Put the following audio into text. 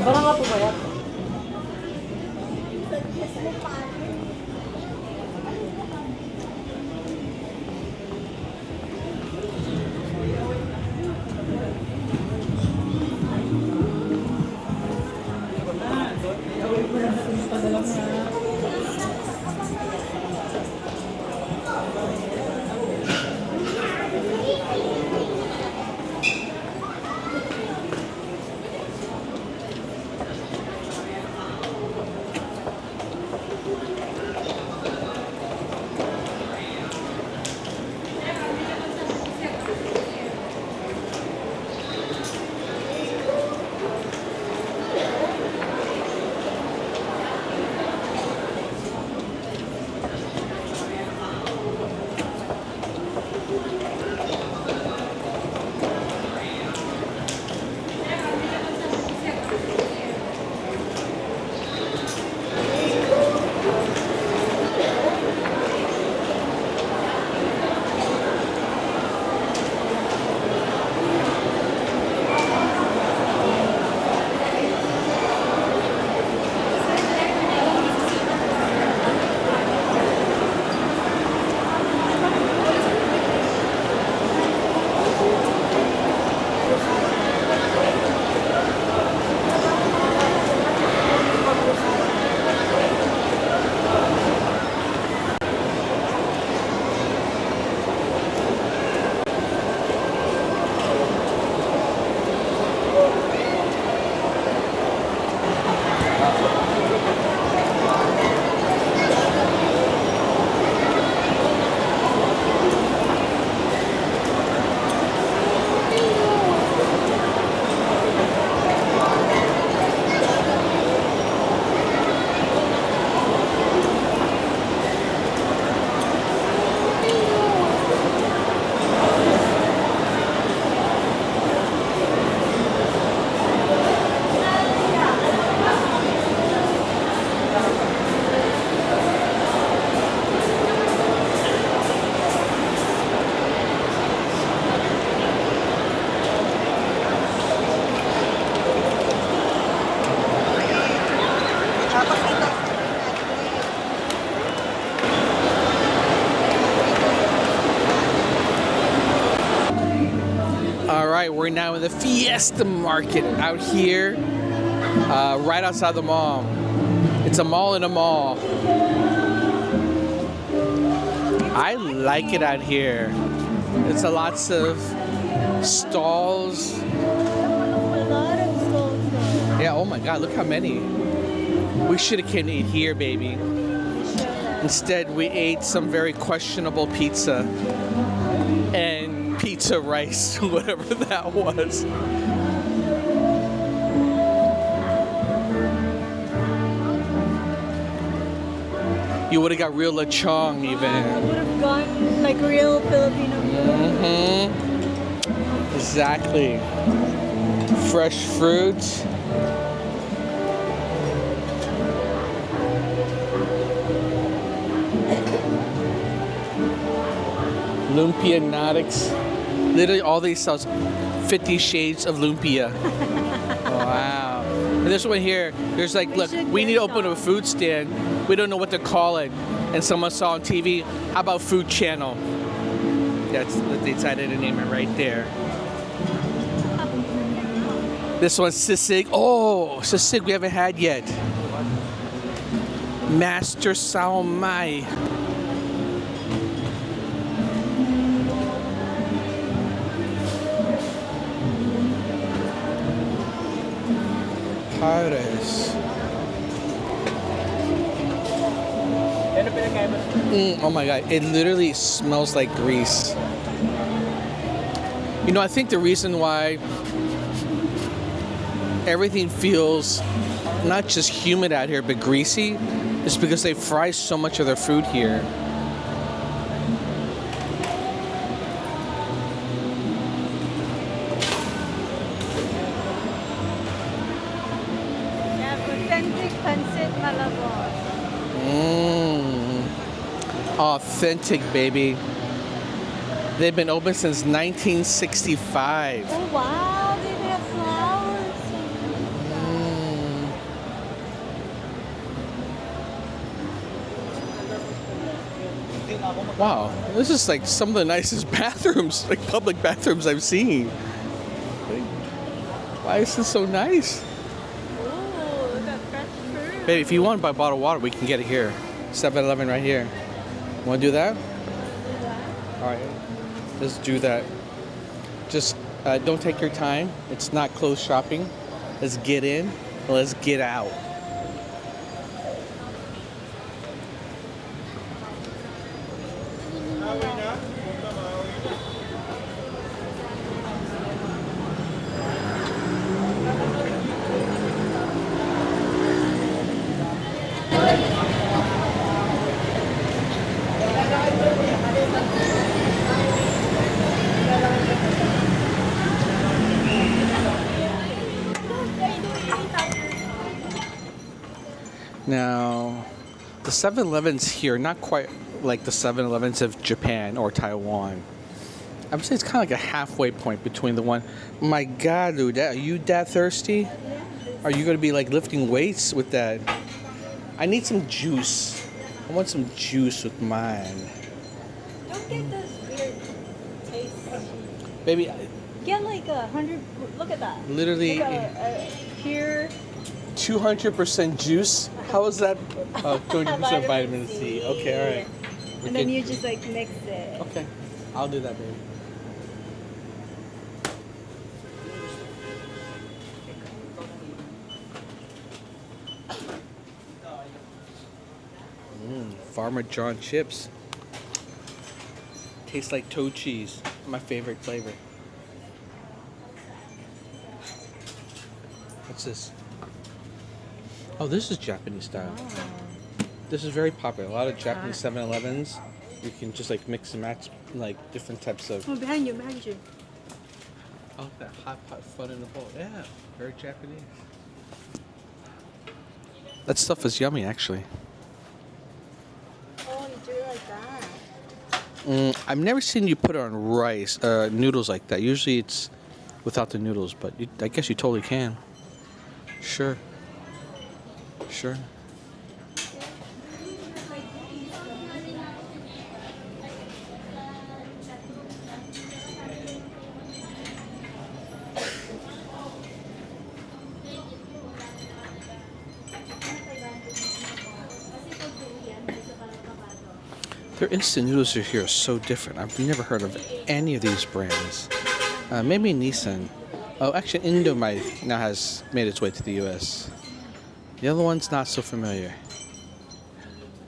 Parang nga po ba yan? Alright, we're now in the Fiesta Market out here, right outside the mall. It's a mall in a mall. I like it out here. It's a lots of stalls. Yeah, oh my god, look how many. We should have came to eat here, baby. Instead, we ate some very questionable pizza. And pizza rice, whatever that was. You would have got real lechon even. I would have gone like real Filipino food. Mm-hmm. Exactly. Fresh fruit. Lumpia Nautics. Literally all these sells 50 shades of lumpia. Wow. And this one here, there's like, look, we need to open a food stand we don't know what to call it, and someone saw on TV, how about Food Channel? That's they decided to name it right there. This one's sisig. Oh, sisig we haven't had yet. Master Sao Mai. Pares. Oh my god, it literally smells like grease. You know, I think the reason why everything feels not just humid out here but greasy is because they fry so much of their food here. Authentic pancit malabon. Authentic, baby. They've been open since 1965. Oh wow, they have flowers. Wow, this is like some of the nicest bathrooms, like public bathrooms I've seen. Why is this so nice? Ooh, look at fresh fruit. Baby, if you want to buy a bottle of water, we can get it here. 7-Eleven right here. Want to do that? All right, let's do that. Just don't take your time. It's not closed shopping. Let's get in. Let's get out. Now, the 7-Elevens here, not quite like the 7-Elevens of Japan or Taiwan. I would say it's kind of like a halfway point between the one. My God, dude, are you that thirsty? Are you going to be like lifting weights with that? I need some juice. I want some juice with mine. Don't get those weird tastes. Baby, Get like 100. Look at that. literally Like a pure 200% juice. How is that? 200% vitamin C. Okay, all right. And then you just like mix it. Okay, I'll do that, baby. Farmer John chips. Tastes like toe cheese. My favorite flavor. What's this? Oh, this is Japanese style. This is very popular. A lot of Japanese 7-Elevens. You can just like mix and match like different types of. Oh, behind you, behind you. Oh, that hot pot fun in the bowl. Yeah, very Japanese. That stuff is yummy, actually. Oh, you do it like that. I've never seen you put it on rice, noodles like that. Usually it's without the noodles, but I guess you totally can. Sure. Sure. Their instant noodles here are so different. I've never heard of any of these brands. Maybe Nissan. Oh, actually, Indomite now has made its way to the U.S. The other one's not so familiar.